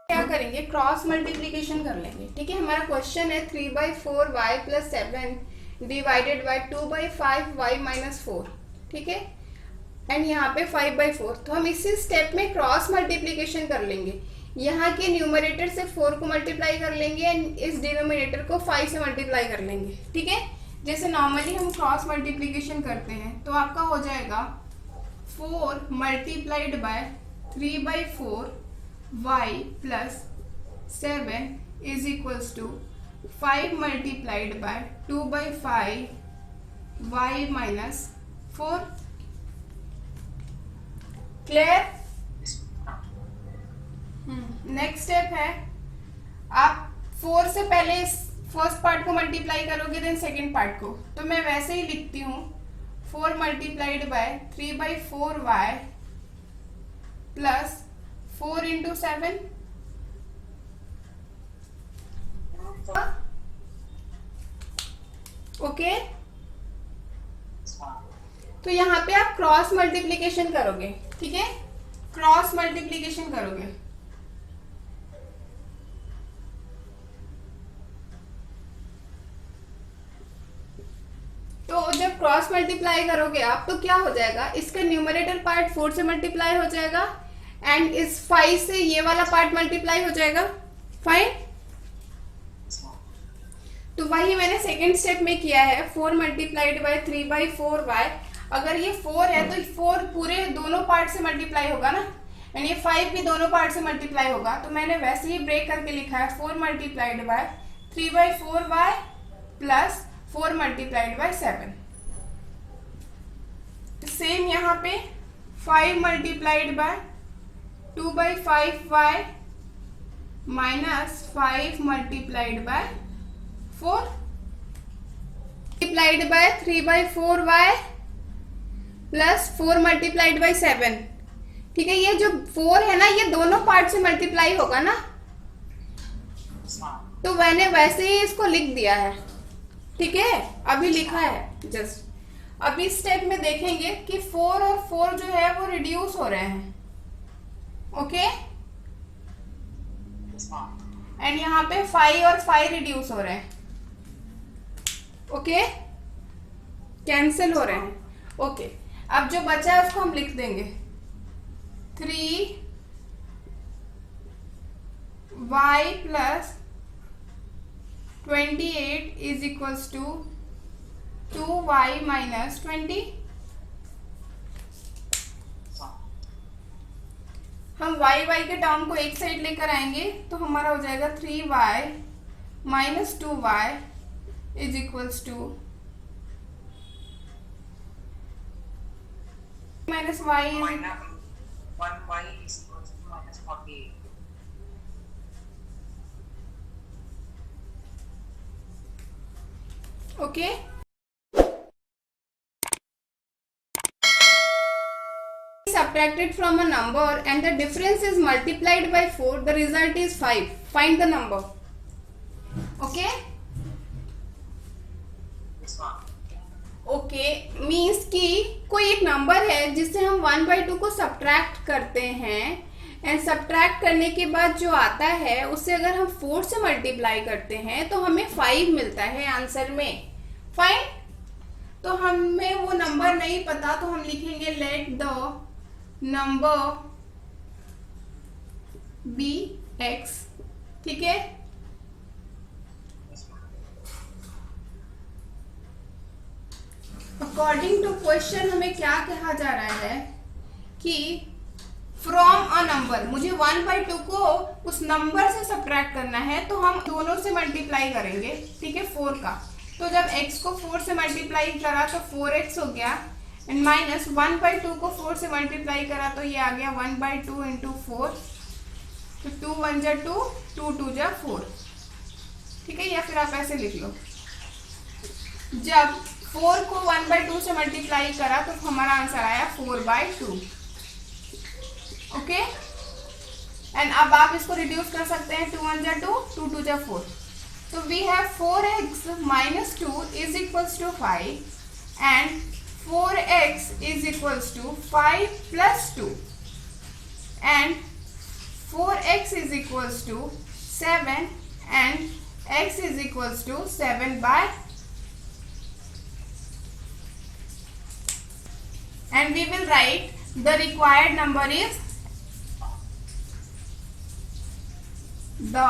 क्या करेंगे, cross multiplication कर लेंगे। ठीक है, हमारा क्वेश्चन है 3/4y + 7 डिवाइडेड बाय 2/5y - 4। ठीक है, एंड यहाँ पे 5/4। तो हम इसी स्टेप में क्रॉस मल्टीप्लीकेशन कर लेंगे। यहाँ के न्यूमरेटर से 4 को मल्टीप्लाई कर लेंगे एंड इस डिनोमिनेटर को 5 से मल्टीप्लाई कर लेंगे। ठीक है, जैसे नॉर्मली हम क्रॉस मल्टीप्लीकेशन करते हैं तो आपका हो जाएगा 4 multiplied by 3/4y + 7 is equals to 5 multiplied by 2/5y - 4। Clear? Next step है, आप 4 से पहले इस फर्स्ट पार्ट को मल्टीप्लाई करोगे देन सेकेंड पार्ट को। तो मैं वैसे ही लिखती हूँ 4 मल्टीप्लाइड बाय 3/4y + 4 × 7। ओके, तो यहाँ पे आप क्रॉस मल्टीप्लीकेशन करोगे। ठीक है, क्रॉस मल्टीप्लीकेशन करोगे। तो जब क्रॉस मल्टीप्लाई करोगे आप तो क्या हो जाएगा, इसका न्यूमरेटर पार्ट 4 से मल्टीप्लाई हो जाएगा एंड इस 5 से ये वाला पार्ट मल्टीप्लाई हो जाएगा। फाइन, तो वही मैंने सेकेंड स्टेप में किया है, 4 मल्टीप्लाइड बाय 3/4y। अगर ये 4 है तो 4 पूरे दोनों पार्ट से मल्टीप्लाई होगा ना, एंड ये 5 भी दोनों पार्ट से मल्टीप्लाई होगा। तो मैंने वैसे ही ब्रेक करके लिखा है 4 multiplied by 3/4y + 4 multiplied bye 7। Same यहाँ पे 5 multiplied by 2/5y - 5 multiplied bye 4 multiplied by 3/4y + 4 multiplied bye 7। ठीक है, ये जो 4 है ना ये दोनों पार्ट से मल्टीप्लाई होगा ना, तो मैंने वैसे ही इसको लिख दिया है। ठीक है, अभी लिखा है जस्ट। अभी स्टेप में देखेंगे कि 4 और 4 जो है वो रिड्यूस हो रहे हैं। ओके, एंड यहाँ पे 5 और 5 रिड्यूस हो रहे हैं। ओके, कैंसिल हो रहे हैं। ओके, अब जो बचा है उसको हम लिख देंगे 3y + 28 is equals to 2y - 20। हम y के टर्म को एक साइड लेकर आएंगे तो हमारा हो जाएगा 3y - 2y is equals to -y -1y is equals to -48. Okay. Subtracted from a number and the difference is multiplied by 4, the result is 5. Find the number. Okay? Okay, means कि कोई एक number है जिससे हम 1/2 को subtract करते हैं and subtract करने के बाद जो आता है उससे अगर हम 4 से मल्टीप्लाई करते हैं तो हमें 5 मिलता है आंसर में। फाइन, तो हमें वो नंबर नहीं पता तो हम लिखेंगे let the number be x। ठीक है, अकॉर्डिंग टू क्वेश्चन हमें क्या कहा जा रहा है कि फ्रॉम अ नंबर, मुझे 1/2 को उस नंबर से सब्ट्रैक्ट करना है तो हम दोनों से मल्टीप्लाई करेंगे। ठीक है, 4 का। तो जब x को 4 से मल्टीप्लाई करा तो 4x हो गया एंड माइनस 1/2 को 4 से मल्टीप्लाई करा तो ये आ गया 1/2 × 4। तो 2 1 जा 2, 2 2 जा 4। ठीक है, या फिर आप ऐसे लिख लो, जब 4 को 1/2 से मल्टीप्लाई करा तो हमारा आंसर आया 4/2। ओके, एंड अब आप इसको रिड्यूस कर सकते हैं, 2 1 जा 2, 2 2 जा 4। तो we have 4x - 2 is equals to 5 and 4x is equals to 5 + 2 and 4x is equals to 7 and x is equals to 7 by, and we will write the required number is the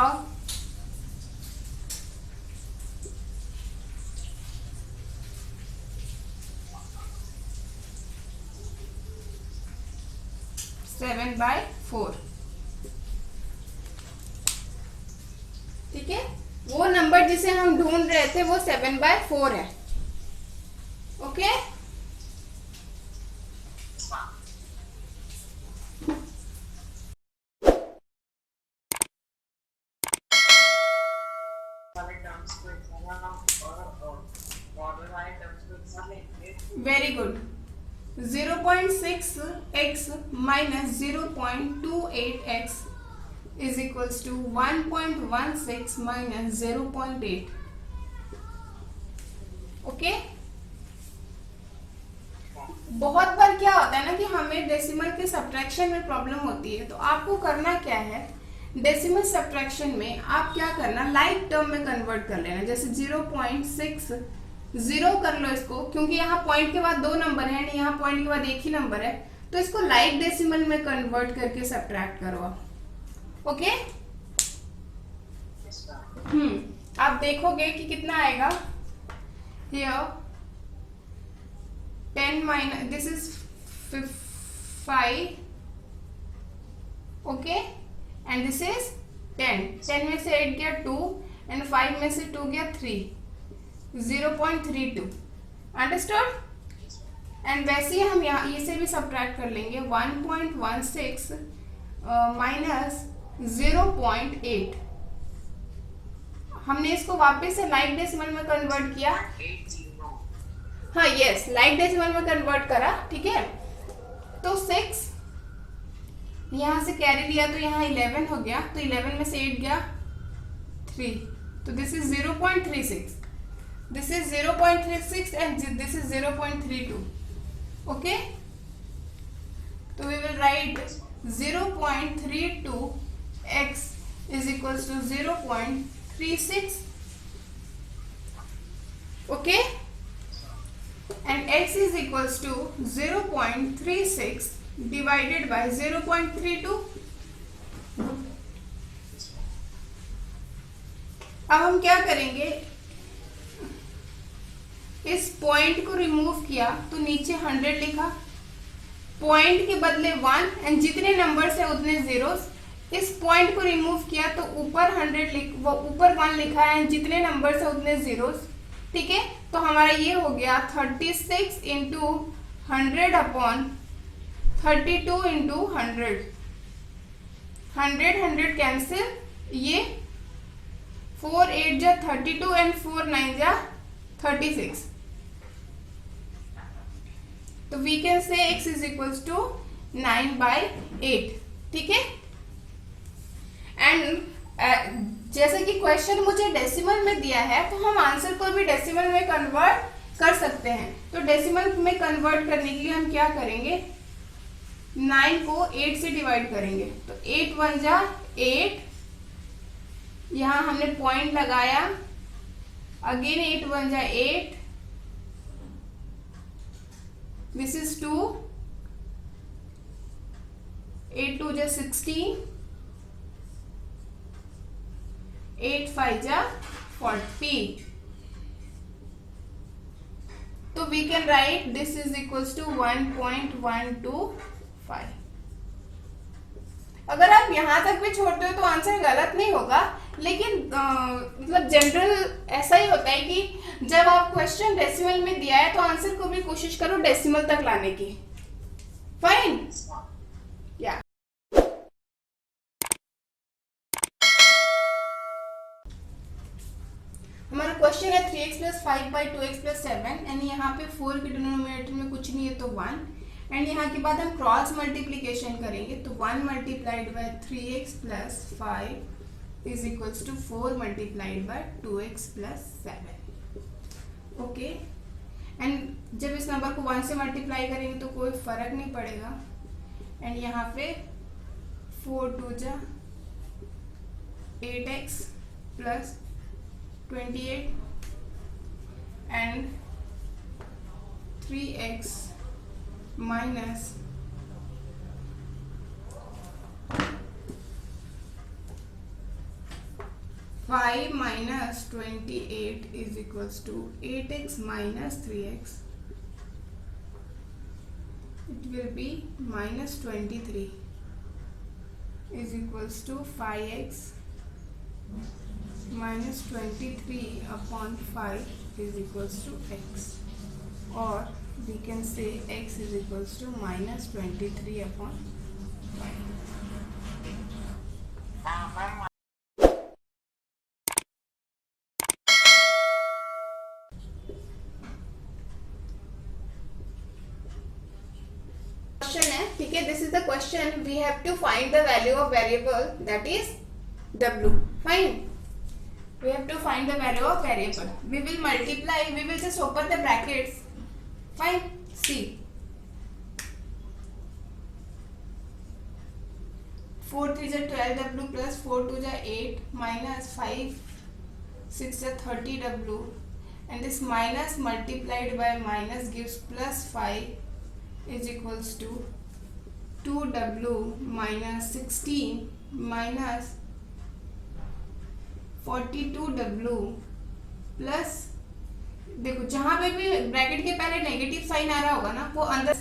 seven by four. ठीक है, वो number जिसे हम ढूंढ रहे थे वो 7/4 है। ओके, वाले टर्म्स को एक साथ और बॉर्डर वाले टर्म्स को एक साथ लेंगे। Very good. 0.6x minus 0.28x is equals to 1.16 minus 0.8। Okay, बहुत बार क्या होता है ना कि हमें डेसिमल के सब्ट्रैक्शन में प्रॉब्लम होती है, तो आपको करना क्या है, डेसिमल सब्ट्रैक्शन में आप क्या करना, लाइक टर्म में कन्वर्ट कर लेना। जैसे 0.6 0 कर लो इसको, क्योंकि यहाँ पॉइंट के बाद 2 नंबर है, यहाँ पॉइंट के बाद एक ही नंबर है, तो इसको लाइक डेसिमल में कन्वर्ट करके सब्ट्रैक्ट करो आप। ओके, आप देखोगे कि कितना आएगा। Here 10 minus this is 5, okay, and this is 10। 10 में से 8 गया 2 एंड 5 में से 2 गया 3, 0.32। अंडरस्टूड? एंड वैसे ही हम यहाँ ये से भी सब्ट्रैक्ट कर लेंगे। 1.16 माइनस 0.8, हमने इसको वापस से लाइक डेसिमल में कन्वर्ट किया। हाँ यस, लाइक डेसिमल में कन्वर्ट करा। ठीक है, तो 6 यहाँ से कैरी लिया तो यहाँ 11 हो गया, तो 11 में से 8 गया 3, तो this is 0.36, this is 0.36 and this is 0.32। okay, so we will write 0.32 x is equals to 0.36, okay, and x is equals to 0.36 divided by 0.32। अब हम क्या करेंगे, इस पॉइंट को रिमूव किया तो नीचे 100 लिखा, पॉइंट के बदले 1 एंड जितने नंबर्स है उतने जीरोस। इस पॉइंट को रिमूव किया तो ऊपर ऊपर 1 लिखा है एंड जितने नंबर्स है उतने जीरोस। ठीक है, तो हमारा ये हो गया 36 इंटू 100 अपॉन 32 इंटू 100। 100 कैंसिल, ये 4 8 जा 32 एंड 4 9 जा 36। तो we can say x is equals to 9/8। ठीक है, एंड जैसे कि क्वेश्चन मुझे डेसिमल में दिया है, तो हम आंसर को भी डेसिमल में कन्वर्ट कर सकते हैं। तो डेसिमल में कन्वर्ट करने के लिए हम क्या करेंगे, 9 को 8 से डिवाइड करेंगे, तो 8 1 जा 8, यहाँ हमने पॉइंट लगाया, अगेन 8 1 जा 8, this is 2, 8 2 जा 16, 8 5 जा 40। तो we can write this is equals to 1.125। अगर आप यहां तक भी छोड़ते हो तो आंसर गलत नहीं होगा, लेकिन मतलब जनरल ऐसा ही होता है कि जब आप क्वेश्चन डेसिमल में दिया है तो आंसर को भी कोशिश करो डेसिमल तक लाने की। फाइन, या हमारा क्वेश्चन है 3x + 5/2x + 7 एंड यहाँ पे 4 के डिनोमिनेटर में कुछ नहीं है तो 1, एंड यहाँ के बाद हम क्रॉस मल्टीप्लीकेशन करेंगे, तो 1 × 3x + 5 is equals to 4 × 2x + 7। Okay, and जब इस नंबर को 1 से मल्टीप्लाई करेंगे तो कोई फर्क नहीं पड़ेगा, एंड यहाँ पे 4 2 जा 8x plus 28 and 3x minus 5 minus 28 is equals to 8x minus 3x. It will be minus 23 is equals to 5x minus 23 upon 5 is equals to x, or we can say x is equals to minus 23 upon 5. Ma'am question है, ठीक है. This is the question. We have to find the value of variable that is w. Fine. We have to find the value of variable. We will multiply. We will just open the brackets. Fine. See. 4 3 is 12w plus 4 2 is 8 minus 5 6 is 30w, and this minus multiplied by minus gives plus 5 is equals to 2w minus 16 minus 42w plus, देखो जहां पे भी bracket के पहले negative sign आ रहा होगा ना, वो अंदर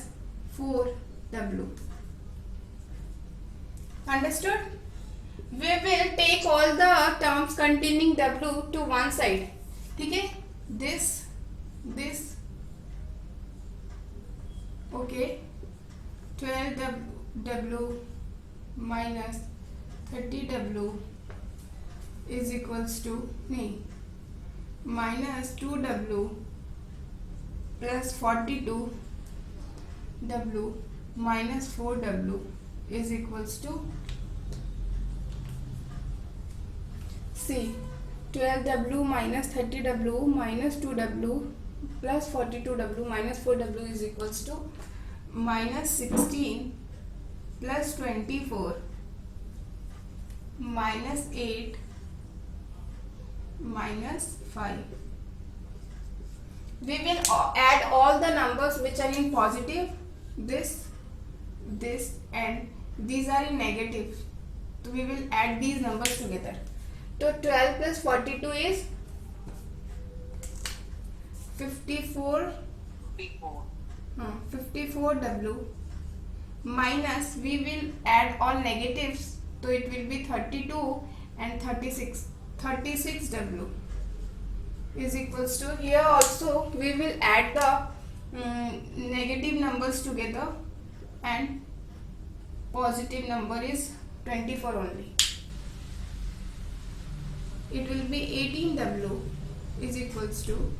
4w. Understood. We will take all the terms containing w to one side. ठीक है. This okay. 12w minus 30w is equals to नहीं minus 2w plus 42w minus 4w is equals to, see, 12w minus 30w minus 2w plus 42w minus 4w is equals to minus 16 plus 24 minus 8 minus 5. We will add all the numbers which are in positive, this and these are in negative, so we will add these numbers together. So 12 plus 42 is 54 54w minus, we will add all negatives, so it will be 32 and 36w is equals to, here also we will add the negative numbers together and positive number is 24 only. It will be 18w is equals to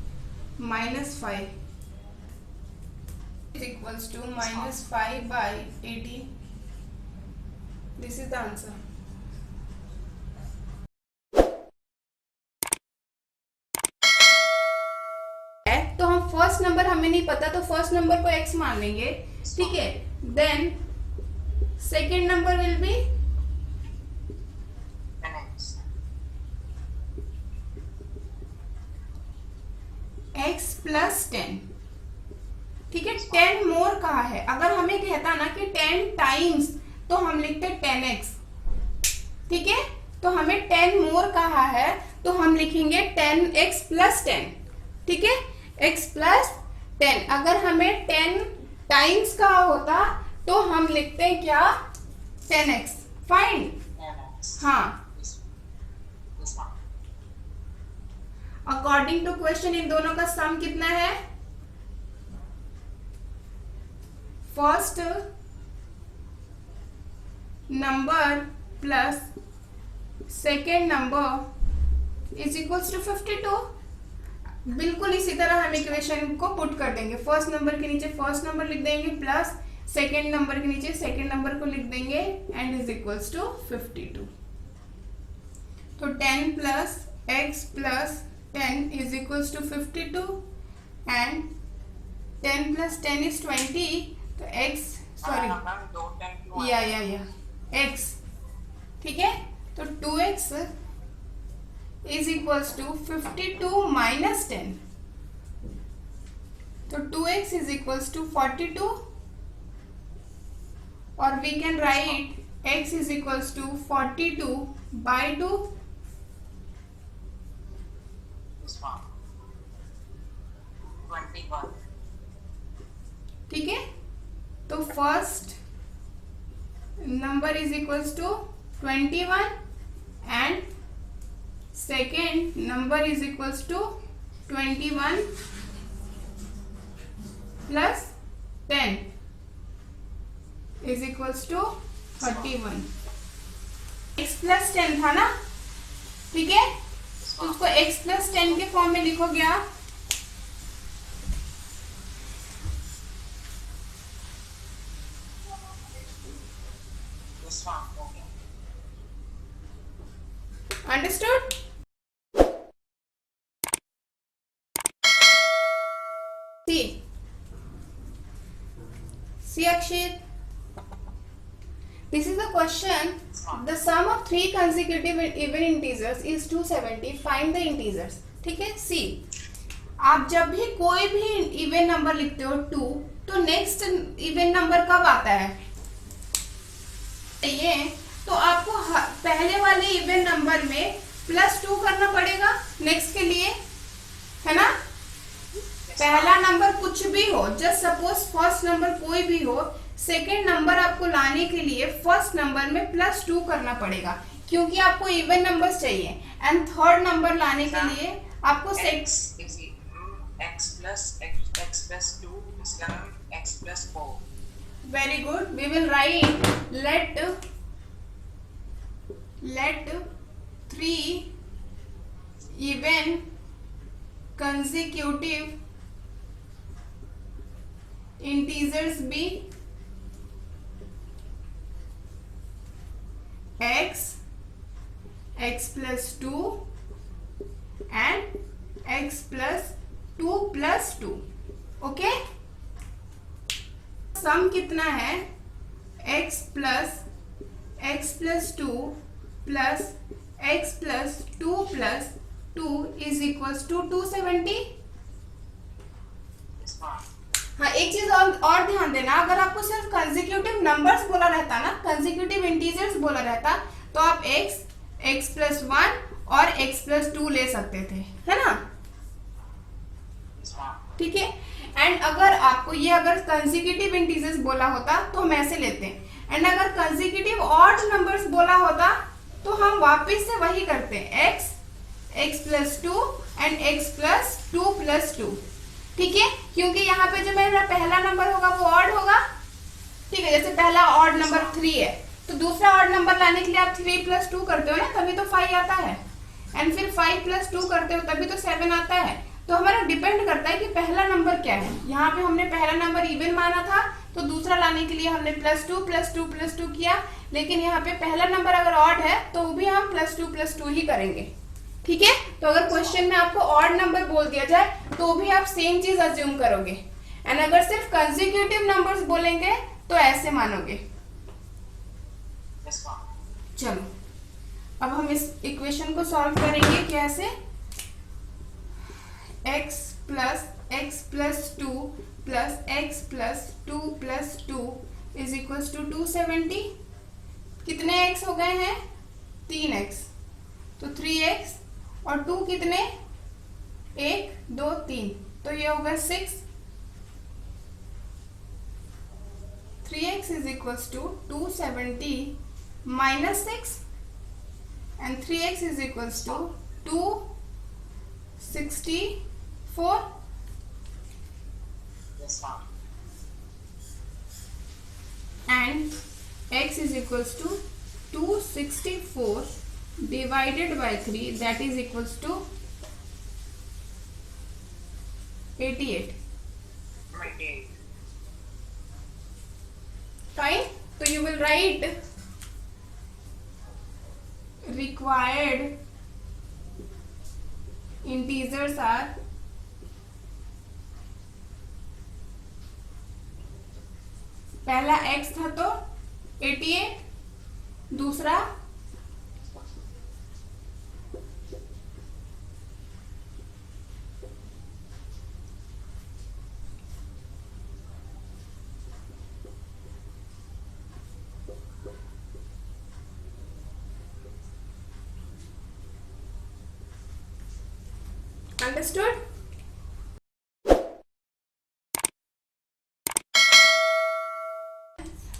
minus 5 is equals to minus 5 by 18. This is the answer. तो हम first number हमें नहीं पता, तो first number को x मान लेंगे. ठीक है. Then second number will be x plus 10. ठीक है. 10 मोर कहा है. अगर हमें कहता ना कि 10 टाइम्स, तो हम लिखते 10x. ठीक है. तो हमें 10 मोर कहा है, तो हम लिखेंगे 10x प्लस 10. ठीक है. x plus 10. अगर हमें 10 टाइम्स का होता तो हम लिखते हैं क्या, 10x. फाइन. हाँ. अकॉर्डिंग टू क्वेश्चन इन दोनों का सम कितना है, first number plus second number is equals to 52. बिल्कुल इसी तरह हम इक्वेशन को पुट कर देंगे. फर्स्ट नंबर के नीचे फर्स्ट नंबर लिख देंगे, प्लस सेकेंड नंबर के नीचे सेकेंड नंबर को लिख देंगे, एंड इज इक्वल्स टू 52. तो 10 plus x plus 10 is equals to 52, and 10 plus 10 is 20. तो x, sorry, yeah, x ठीक है, तो 2x is equals to 52 minus 10, तो 2x इज इक्वल्स टू 42, और we can write x is equals to 42 by 2. This one. 21. ठीक है, तो first number is equals to 21 and second number is equals to 21 plus 10 is equals to 31. x plus 10 था ना, ठीक है, तो उसको x प्लस 10 के फॉर्म में लिखोगे आप. This one. Okay. Understood? See Akshit. This is the question. The sum of three consecutive even integers is 270. Find the integers. ठीक है, see. आप जब भी कोई भी इवन नंबर लिखते हो 2, तो नेक्स्ट इवन नंबर कब आता है? ये तो आपको पहले वाले इवन नंबर में +2 करना पड़ेगा नेक्स्ट के लिए, है ना. पहला नंबर कुछ भी हो, जस्ट सपोज फर्स्ट नंबर कोई भी हो, सेकेंड नंबर आपको लाने के लिए फर्स्ट नंबर में +2 करना पड़ेगा, क्योंकि आपको इवन नंबर्स चाहिए. एंड थर्ड नंबर लाने के लिए आपको x plus 2 is x plus 4. Very good. We will write let 3 even consecutive integers be x plus 2 and x plus 2 plus 2. Okay, सम कितना है? x plus 2 plus x plus 2 plus 2 is equals to 270. This one. हाँ, एक चीज और ध्यान देना, अगर आपको सिर्फ कंसेक्यूटिव नंबर्स बोला रहता ना, कंसेक्यूटिव इंटीजर्स बोला रहता, तो आप x plus 1 और x plus 2 ले सकते थे, है ना. This one. ठीक है. एंड अगर आपको ये अगर कंसेक्यूटिव इंटीजर्स बोला होता तो हम ऐसे लेते हैं, एंड अगर कंसेक्यूटिव ऑड नंबर्स बोला होता तो हम वापस से वही करते हैं, x plus 2 and x plus 2 plus 2. ठीक है, क्योंकि यहाँ पे जो मेरा पहला नंबर होगा वो ऑड होगा. ठीक है, जैसे पहला ऑड नंबर 3 है, तो दूसरा ऑड नंबर लाने के लिए आप 3 plus 2 करते हो ना, तभी तो 5 आता है. एंड फिर 5 plus 2 करते हो तभी तो 7 आता है. तो हमारा डिपेंड करता है कि पहला नंबर क्या है. यहाँ पे हमने पहला नंबर इवन माना था, तो दूसरा लाने के लिए हमने +2 +2 +2 किया. लेकिन यहाँ पे पहला नंबर अगर ऑड है तो भी हम +2 +2 ही करेंगे. ठीक है, तो अगर क्वेश्चन में आपको ऑड नंबर बोल दिया जाए तो भी आप सेम चीज अज्यूम करोगे, एंड अगर सिर्फ कंसेक्यूटिव नंबर्स बोलेंगे तो ऐसे मानोगे. This one. चलो, अब हम इस इक्वेशन को सॉल्व करेंगे कैसे. x plus 2 plus x plus 2 plus 2 is equals to 270. कितने x हो गए हैं? 3x. तो 3x और 2 कितने? 1 2 3, तो ये होगा 6. 3x is equals to 270 minus 6 and 3x is equals to 264. This one. And x is equals to 264 divided by 3, that is equals to 88. 28. Fine. So you will write required integers are पहला x था तो 88, दूसरा understood?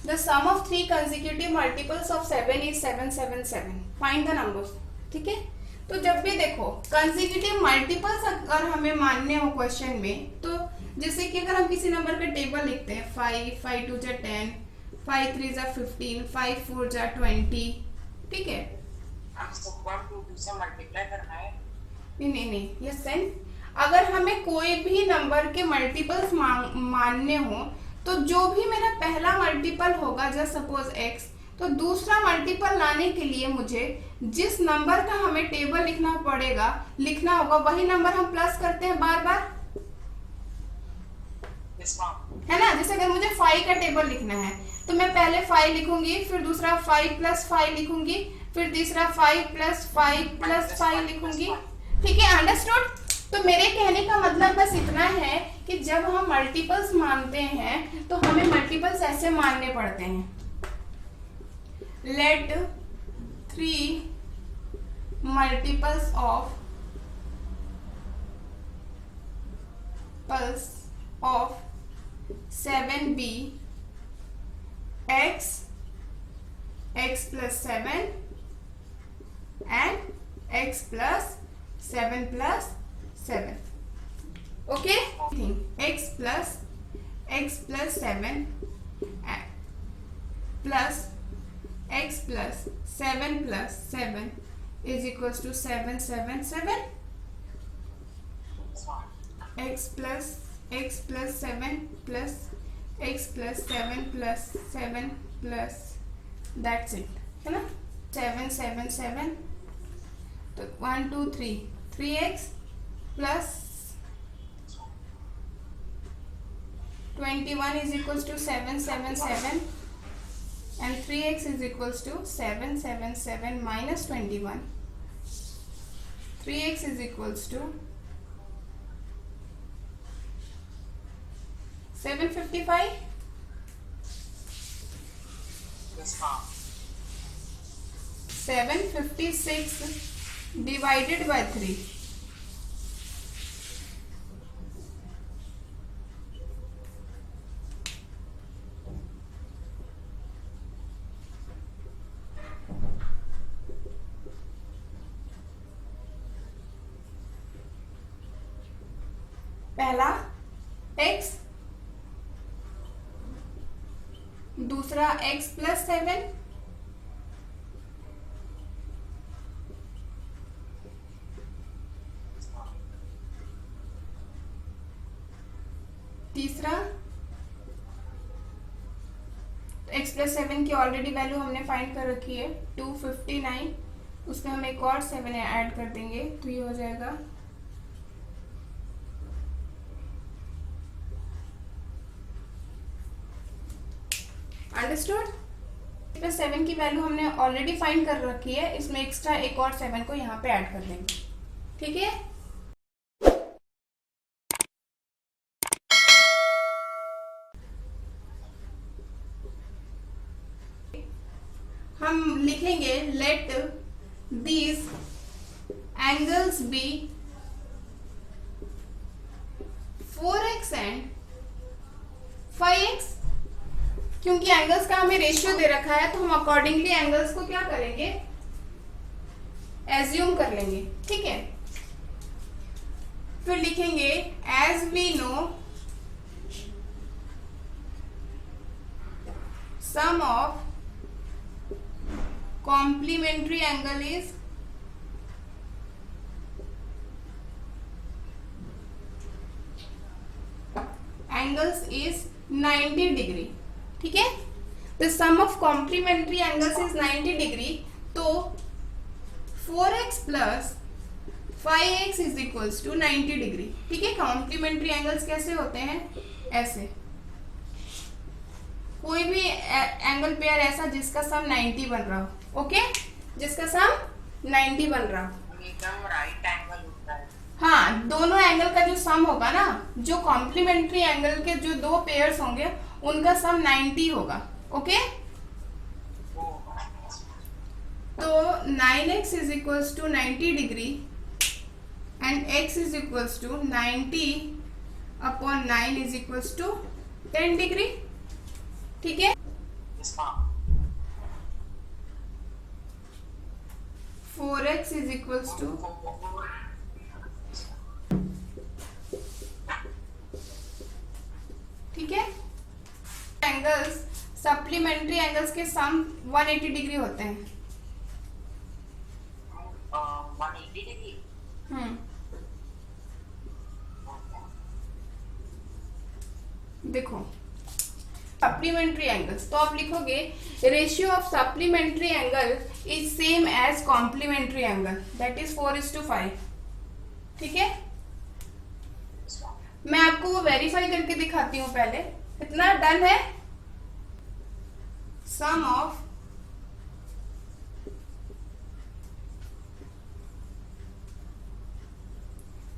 The sum of three consecutive multiples of 7 is 777. Find the numbers. ठीक है, तो जब भी देखो कंसेक्यूटिव मल्टीपल्स अगर हमें मानने हो क्वेश्चन में, तो जैसे कि अगर हम किसी नंबर का टेबल लिखते हैं 5, 5 2 जा 10, 5 3 जा 15, 5 4 जा 20, ठीक है। आपको 1 2 से मल्टीप्लाई करना है। नहीं, ये सेंस अगर हमें कोई भी नंबर के मल्टीपल्स मानने हो, तो जो भी मेरा पहला मल्टीपल होगा, जस्ट सपोज x, तो दूसरा मल्टीपल लाने के लिए मुझे जिस नंबर का हमें टेबल लिखना होगा वही नंबर हम प्लस करते हैं बार बार, है ना। जैसे अगर मुझे 5 का टेबल लिखना है तो मैं पहले 5 लिखूंगी, फिर दूसरा 5 प्लस 5 लिखूंगी, फिर तीसरा 5 प्लस 5 प्लस 5 लिखूंगी, ठीक है, अंडरस्टूड। तो मेरे कहने का मतलब बस इतना है कि जब हम मल्टीपल्स मानते हैं तो हमें मल्टीपल्स ऐसे मानने पड़ते हैं। Let 3 multiples of 7 be x plus 7 and x plus 7 plus 7. Okay, x plus 7 plus x plus 7 plus 7 is equals to 777. x plus 7 plus x plus 7 plus 7 plus that's it, है ना। 777, तो 1 2 3 3x plus 21 is equals to 777 and 3x is equals to 777 minus 21. 3x is equals to 755. Yes, ma'am. 756 divided by 3. पहला x, दूसरा x plus 7, तीसरा x plus 7 की already value हमने find कर रखी है 259, उसमें हम एक और 7 ऐड कर देंगे तो ये हो जाएगा अंडरस्टूड। प्लस 7 की वैल्यू हमने ऑलरेडी फाइंड कर रखी है, इसमें एक्स्ट्रा एक और 7 को यहाँ पे ऐड कर देंगे, ठीक है। हम लिखेंगे let these angles be 4x and 5x। क्योंकि एंगल्स का हमें रेशियो दे रखा है तो हम अकॉर्डिंगली एंगल्स को क्या करेंगे, एज्यूम कर लेंगे, ठीक है। फिर लिखेंगे as we know sum of complementary angle is angles is 90 degree, ठीक है। The sum of complementary angles is 90 degree, तो 4x plus 5x is equals to 90 degree, ठीक है। कॉम्प्लीमेंट्री एंगल्स कैसे होते हैं, ऐसे कोई भी एंगल पेयर ऐसा जिसका सम 90 बन रहा हो, ओके, जिसका सम 90 बन रहा हो, एकदम राइट एंगल होता है। हाँ, दोनों एंगल का जो सम होगा ना, जो कॉम्प्लीमेंट्री एंगल के जो दो पेयर्स होंगे उनका सम 90 होगा, ओके। तो 9x is equals to 90 degree and x is equals to 90 upon 9 is equals to 10 degree. ठीक है, Yes, ma'am. 4x is equals to, ठीक है, एंगल्स सप्लीमेंट्री एंगल्स के सम 180 डिग्री होते हैं। 180 degree. देखो सप्लीमेंट्री एंगल्स, तो आप लिखोगे ratio of supplementary angle is same as complementary angle, that is 4:5। ठीक है, Yes, ma'am. मैं आपको वो वेरीफाई करके दिखाती हूँ पहले। इतना डन है। Sum of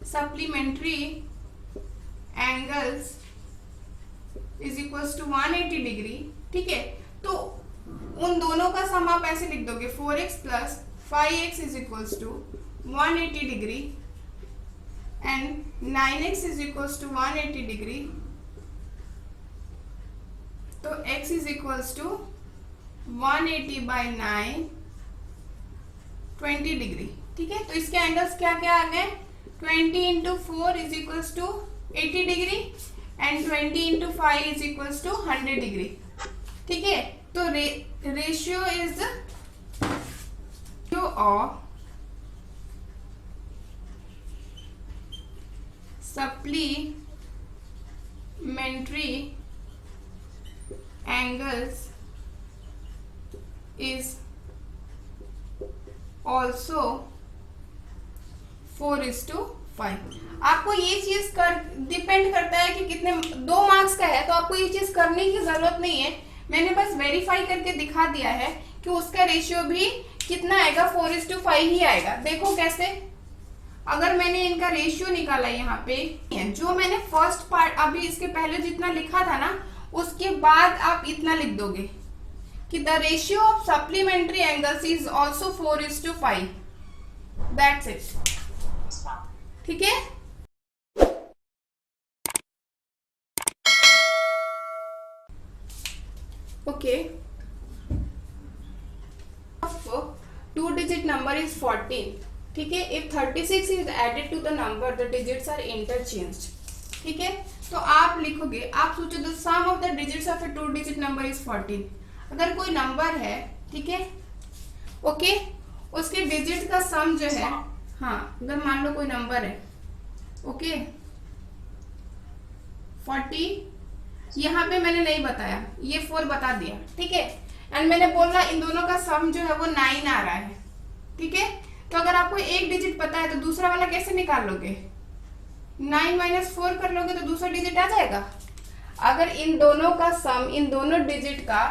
supplementary angles is equals to 180 degree. ठीक है, तो उन दोनों का सम आप ऐसे लिख दोगे 4x plus 5x is equals to 180 degree and 9x is equals to 180 degree. तो x is equals to 180 by 9 20 degree. ठीक है, तो इसके एंगल्स क्या क्या आ गए? 20 into 4 is equals to 80 degree and 20 into 5 is equals to 100 degree. ठीक है, तो ratio is of supplementary angles is also 4:5। आपको ये चीज डिपेंड करता है कि कितने 2 मार्क्स का है, तो आपको ये चीज करने की जरूरत नहीं है। मैंने बस वेरीफाई करके दिखा दिया है कि उसका रेशियो भी कितना आएगा, 4:5 ही आएगा। देखो कैसे, अगर मैंने इनका रेशियो निकाला यहाँ पे, जो मैंने फर्स्ट पार्ट अभी इसके पहले जितना लिखा था ना, उसके बाद आप इतना लिख दोगे कि the ratio of supplementary angles is also 4:5। That's it. Yes, ma'am. ठीक है, ओके। 2-digit number is 14. ठीक है, if 36 is added to the number, the digits are interchanged. ठीक है, तो आप लिखोगे, आप सोचो the sum of the digits of a 2-digit number is 14. अगर कोई नंबर है, ठीक है, ओके, उसके डिजिट का सम जो है, हाँ, अगर मान लो कोई नंबर है, ओके, 40, यहाँ पे मैंने नहीं बताया, ये 4 बता दिया। ठीक है, एंड मैंने बोला इन दोनों का सम जो है वो 9 आ रहा है। ठीक है, तो अगर आपको एक डिजिट पता है तो दूसरा वाला कैसे निकाल लोगे? 9 माइनस 4 कर लोगे तो दूसरा डिजिट आ जाएगा। अगर इन दोनों का सम, इन दोनों डिजिट का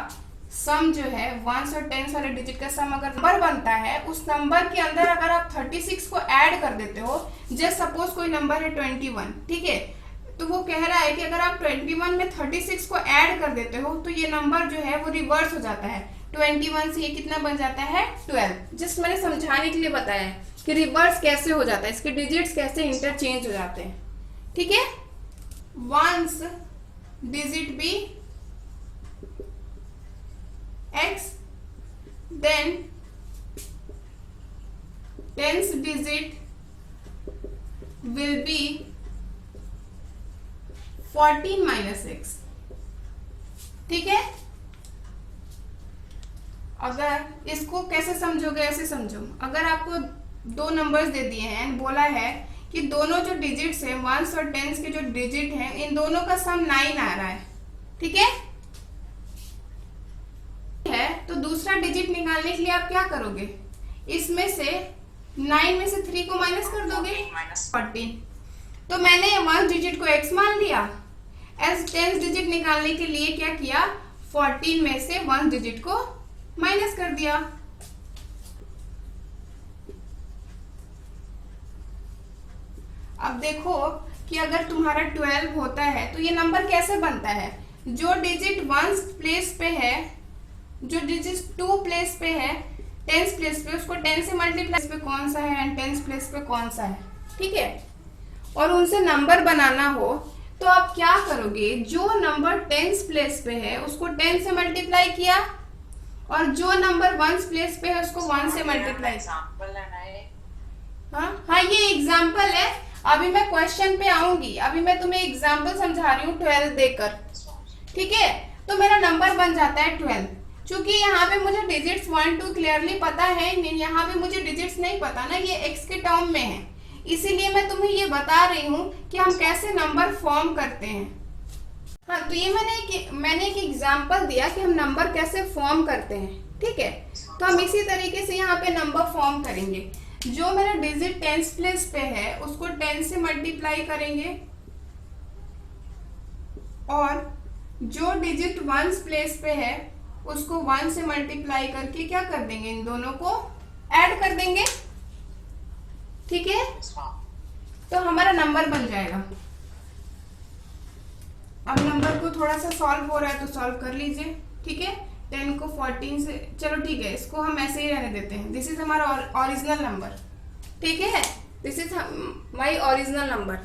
सम जो है 1s और 10s वाले डिजिट का सम अगर नंबर बनता है, उस नंबर के अंदर अगर आप 36 को ऐड कर देते हो, जस्ट सपोज कोई नंबर है 21, ठीक है, तो वो कह रहा है कि अगर आप 21 में 36 को ऐड कर देते हो तो ये नंबर जो है वो रिवर्स हो जाता है। 21 से ये कितना बन जाता है? 12। जस्ट मैंने समझाने के लिए बताया कि रिवर्स कैसे हो जाता है, इसके डिजिट्स कैसे इंटरचेंज हो जाते हैं। ठीक है, ones digit be x, then tens digit will be 14 minus x। ठीक है, अगर इसको कैसे समझोगे, ऐसे समझो, अगर आपको 2 नंबर्स दे दिए हैं, बोला है कि दोनों जो डिजिट्स हैं, 1s और 10s के जो डिजिट हैं, इन दोनों का सम 9 आ रहा है। ठीक है, तो दूसरा डिजिट निकालने के लिए आप क्या करोगे? इसमें से 9 में से 3 को माइनस कर दोगे, 14। तो मैंने 1 डिजिट को x मान लिया, एज 10 डिजिट निकालने के लिए क्या किया? 14 में से 1 डिजिट को माइनस कर दिया। अब देखो कि अगर तुम्हारा 12 होता है तो ये नंबर कैसे बनता है? जो डिजिट 1 प्लेस पे है, जो डिजिट 2 प्लेस पे है, 10 प्लेस पे, उसको 10 से मल्टीप्लाई पे कौन सा है एंड 10 प्लेस पे कौन सा है? ठीक है, और उनसे नंबर बनाना हो तो आप क्या करोगे, जो नंबर टेंस प्लेस पे है उसको 10 से मल्टीप्लाई किया, और जो नंबर वंस प्लेस पे है उसको 1 से मल्टीप्लाई। एग्जांपल है ना ये? हाँ, ये एग्जाम्पल है। अभी मैं क्वेश्चन पे आऊंगी, अभी मैं तुम्हें एग्जाम्पल समझा रही हूँ 12 देकर, ठीक है। तो मेरा नंबर बन जाता है 12। क्योंकि यहाँ पे मुझे डिजिट्स 1 2 क्लियरली पता है, यहाँ पे मुझे डिजिट्स नहीं पता ना, ये एक्स के टर्म में है, इसीलिए मैं तुम्हें ये बता रही हूँ कि हम कैसे नंबर फॉर्म करते हैं। हाँ, तो ये मैंने एक एग्जाम्पल दिया कि हम नंबर कैसे फॉर्म करते हैं, ठीक है। तो हम इसी तरीके से यहाँ पे नंबर फॉर्म करेंगे। जो मेरा डिजिट टेंस प्लेस पे है उसको 10 से मल्टीप्लाई करेंगे, और जो डिजिट वंस प्लेस पे है उसको 1 से मल्टीप्लाई करके क्या कर देंगे, इन दोनों को ऐड कर देंगे, ठीक है। तो हमारा नंबर बन जाएगा। अब नंबर को थोड़ा सा सॉल्व हो रहा है तो सॉल्व कर लीजिए, ठीक है। 10 को 14 से, चलो ठीक है, इसको हम ऐसे ही रहने देते हैं। दिस इज हमारा ओरिजिनल नंबर, ठीक है, this is my original number,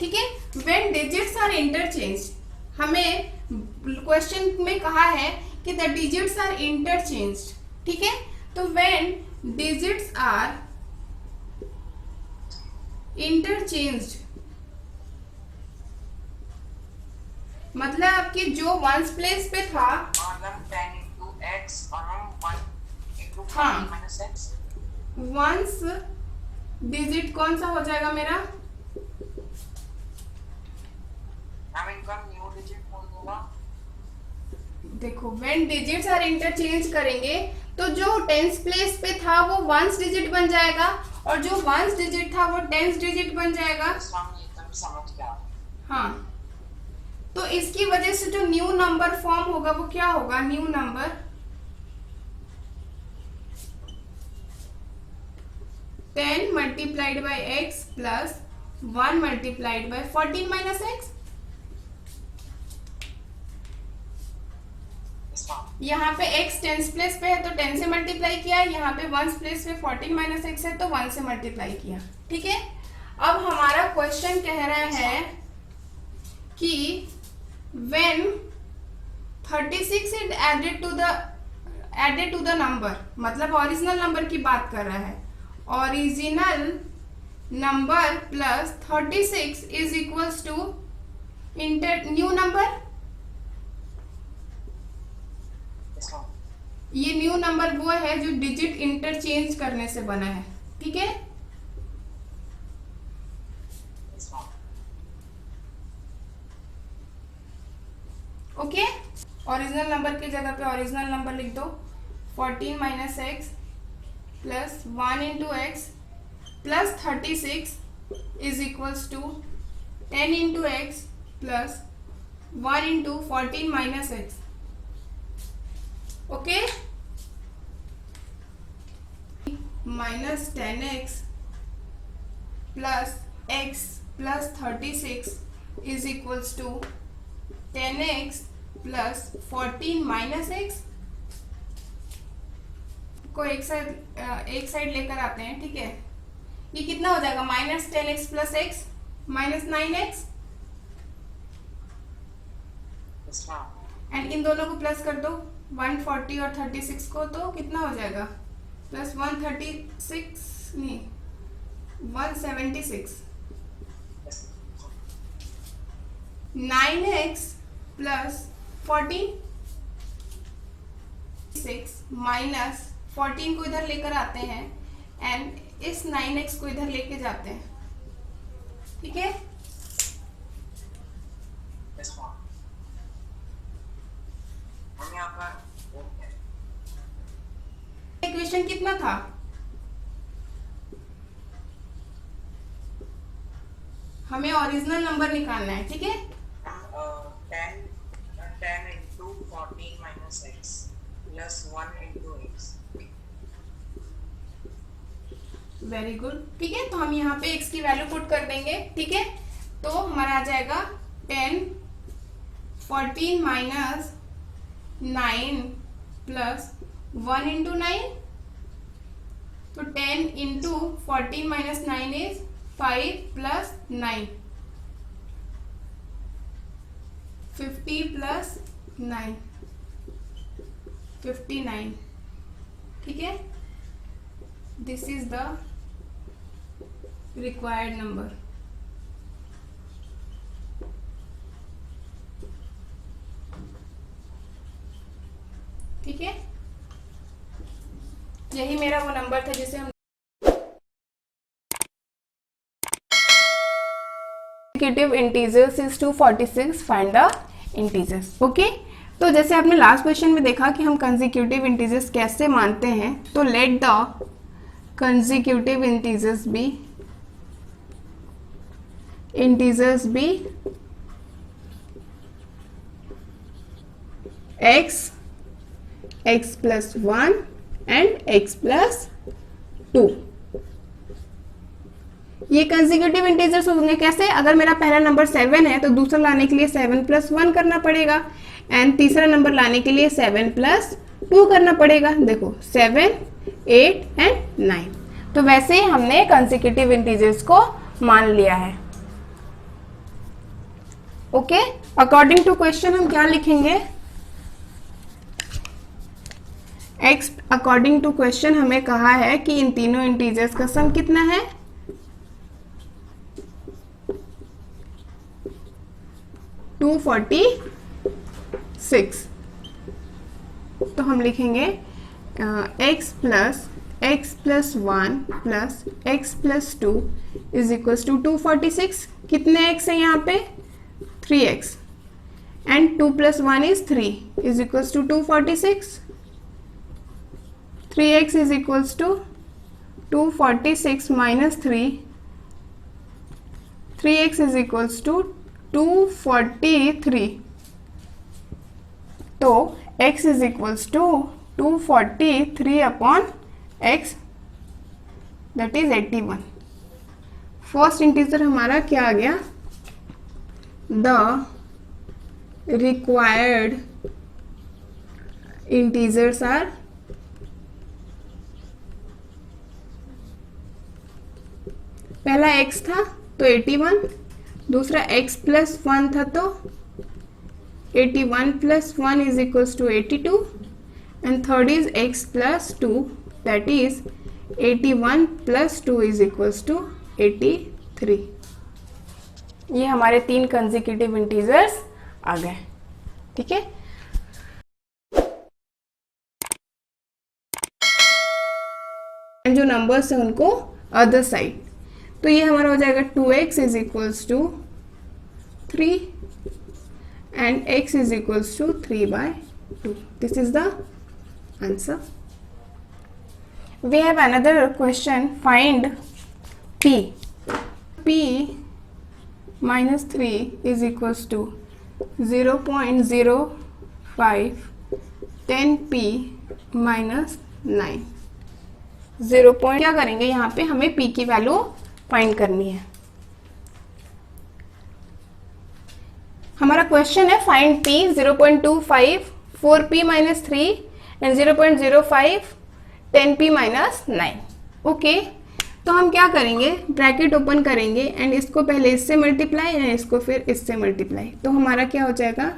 ठीक है। व्हेन डिजिट्स आर इंटरचेंज, हमें क्वेश्चन में कहा है कि द डिजिट्स आर इंटरचेंज, ठीक है। तो व्हेन डिजिट्स आर इंटरचेंज्ड, मतलब आपके जो वंस प्लेस पे था, 10 into x और हम 1 into हाँ, minus x, वंस डिजिट कौन सा हो जाएगा मेरा, हम इनका न्यू डिजिट बोल दूंगा। देखो व्हेन डिजिट्स आर इंटरचेंज करेंगे तो जो टेंस प्लेस पे था वो वंस डिजिट बन जाएगा, और जो वंस डिजिट था वो टेंस डिजिट बन जाएगा। तुम समझ गया? हाँ, तो इसकी वजह से जो न्यू नंबर फॉर्म होगा वो क्या होगा, new number 10 multiplied by x plus 1 multiplied by 14 minus x. यहाँ पे x टेंस प्लेस पे है तो 10 से मल्टीप्लाई किया, यहाँ पे वंस प्लेस पे 14 माइनस एक्स है तो 1 से मल्टीप्लाई किया, ठीक है। अब हमारा क्वेश्चन कह रहा है कि when 36 is added to the number, मतलब ओरिजिनल नंबर की बात कर रहा है, original number plus 36 is equals to new number. ये न्यू नंबर वो है जो डिजिट इंटरचेंज करने से बना है, ठीक है। ओके, ओरिजिनल नंबर की जगह पे ओरिजिनल नंबर लिख दो, 14 minus x plus 1 into x plus 36 is equals to 10 into x plus 1 into 14 minus x. Okay, minus 10x plus x plus 36 is equals to 10x plus 14 minus x को एक side लेकर आते हैं, ठीक है। ये कितना हो जाएगा, minus 10x plus x minus 9x, and in दोनों को प्लस कर दो 140 और 36 को, तो कितना हो जाएगा, प्लस 136 नहीं 176, 9x प्लस 14 6 माइनस 14 को इधर लेकर आते हैं एंड इस 9x को इधर लेके जाते हैं, ठीक है। इक्वेशन कितना था, हमें ओरिजिनल नंबर निकालना है, ठीक है। 10 into 14 minus x plus 1 into x। Very good, ठीक है। तो हम यहाँ पे x की वैल्यू पुट कर देंगे, ठीक है। तो हमारा आ जाएगा 10 14 माइनस 9 प्लस 1 इंटू 9, तो 10 into 14 minus 9 is 5 plus 9, 50 plus 9, 59, ठीक है। This is the required number. ठीक है, यही मेरा वो नंबर था जिसे हम consecutive integers is 246, find the integers। Okay, तो जैसे आपने लास्ट क्वेश्चन में देखा कि हम कंसेक्यूटिव इंटीजर्स कैसे मानते हैं, तो let the consecutive integers be x plus 1 and x plus 2। ये कंसेक्यूटिव इंटीजर्स होंगे कैसे, अगर मेरा पहला नंबर 7 है तो दूसरा लाने के लिए 7 प्लस 1 करना पड़ेगा, एंड तीसरा नंबर लाने के लिए 7 प्लस 2 करना पड़ेगा। देखो 7, 8 एंड 9। तो वैसे ही हमने कंसेक्यूटिव इंटीजर्स को मान लिया है। ओके, अकॉर्डिंग टू क्वेश्चन हम क्या लिखेंगे, x अकॉर्डिंग टू क्वेश्चन हमें कहा है कि इन तीनों इंटीजर्स का सम कितना है, 246। तो हम लिखेंगे x plus 1 plus x plus 2 is equals to 246। कितने x है यहाँ पे, 3x, and 2 plus 1 is 3 is equals to 246। 3x is equals to 246 minus 3, 3x is equals to 243। तो x is equals to 243 upon x, that is 81। First integer हमारा क्या आ गया, the required integers are पहला x था तो 81, दूसरा x plus 1 था तो 81 plus 1 is equals to 82, and third is x plus 2, that is 81 plus 2 is equals to 83। ये हमारे तीन कंसेक्यूटिव इंटीजर्स आ गए। ठीक है, जो नंबर्स है उनको अदर साइड, तो ये हमारा हो जाएगा 2x is equals to 3 and x is equals to 3/2। This is the answer. We have another question, find p। p minus 3 is equals to 0.05 10p minus 9। 0. क्या करेंगे यहाँ पे, हमें p की वैल्यू फाइंड करनी है। हमारा क्वेश्चन है find p 0.25 4p minus 3 and 0.05 10p minus 9। Okay, तो हम क्या करेंगे, ब्रैकेट ओपन करेंगे एंड इसको पहले इससे मल्टीप्लाई एंड इसको फिर इससे मल्टीप्लाई। तो हमारा क्या हो जाएगा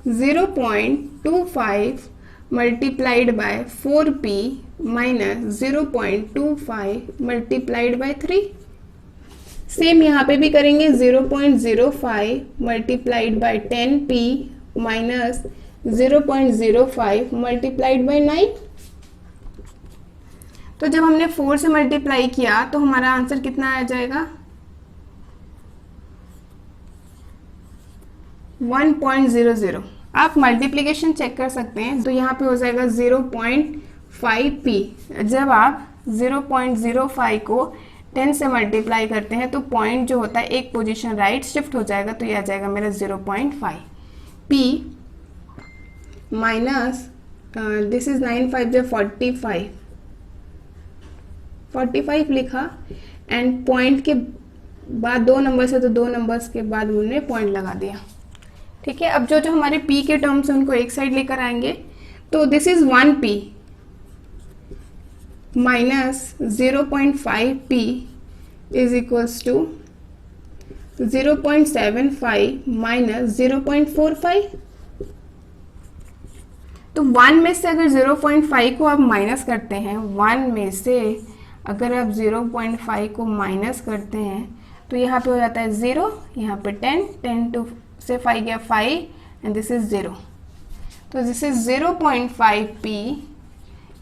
0.25 multiplied by 4p minus 0.25 multiplied by 3। Same यहाँ पे भी करेंगे 0.05 multiplied by 10p minus 0.05 multiplied by 9। तो जब हमने 4 से मल्टीप्लाई किया तो हमारा आंसर कितना आ जाएगा 1.00। आप मल्टीप्लिकेशन चेक कर सकते हैं, तो यहाँ पे हो जाएगा 0.5p। जब आप 0.05 को 10 से मल्टीप्लाई करते हैं तो पॉइंट जो होता है एक पोजीशन राइट शिफ्ट हो जाएगा, तो ये आ जाएगा मेरा 0.5 p माइनस दिस इज 9 5 जो 45 लिखा एंड पॉइंट के बाद दो नंबर्स है तो दो नंबर्स के बाद हमने पॉइंट लगा दिया। ठीक है, अब जो जो हमारे p के टर्म्स हैं उनको एक साइड लेकर आएंगे, तो this is 1p minus 0.5p is equals to 0.75 minus 0.45। तो 1 में से अगर 0.5 को आप माइनस करते हैं, 1 में से अगर आप 0.5 को माइनस करते हैं तो यहाँ पे हो जाता है 0, यहाँ पे 10 टू से 5 गया 5 एंड दिस इज 0। तो this is 0.5p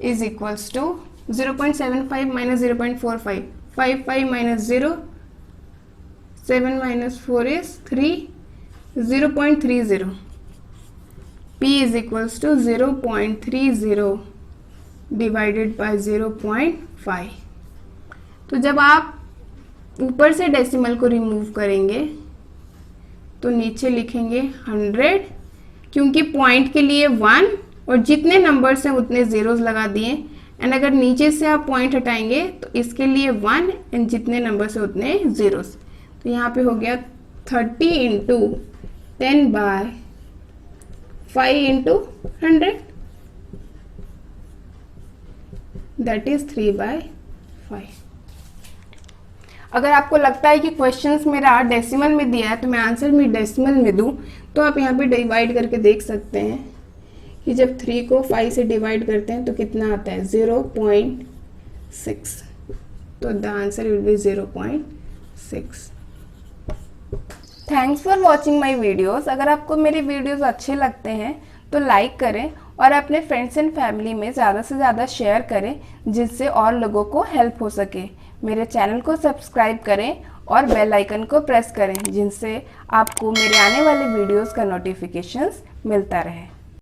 is equals to 0.75 minus 0.45, 5 minus 0, 7 minus 4 is 3, 0.30। p is equals to 0.30 divided by 0.5। तो जब आप ऊपर से डेसिमल को रिमूव करेंगे तो नीचे लिखेंगे 100, क्योंकि पॉइंट के लिए 1 और जितने नंबर्स हैं उतने zeros लगा दिए। एंड अगर नीचे से आप पॉइंट हटाएंगे तो इसके लिए 1 एंड जितने नंबर्स हैं उतने zeros। तो यहाँ पे हो गया 30 into 10 by 5 into 100, that is 3/5। अगर आपको लगता है कि क्वेश्चंस मेरा डेसिमल में दिया है तो मैं आंसर भी डेसिमल में दूं, तो आप यहाँ पे डिवाइड करके देख सकते हैं कि जब 3 को 5 से डिवाइड करते हैं तो कितना आता है 0.6। तो the answer will be 0.6। Thanks for watching my videos. अगर आपको मेरे वीडियोज़ अच्छे लगते हैं तो लाइक करें और अपने फ्रेंड्स एंड फैमिली में ज़्यादा से ज़्यादा शेयर करें, जिससे और लोगों को हेल्प हो सके। मेरे चैनल को सब्सक्राइब करें और बेल आइकन को प्रेस करें, जिनसे आपको मेरे आने वाले वीडियोज़ का नोटिफिकेशंस मिलता रहे।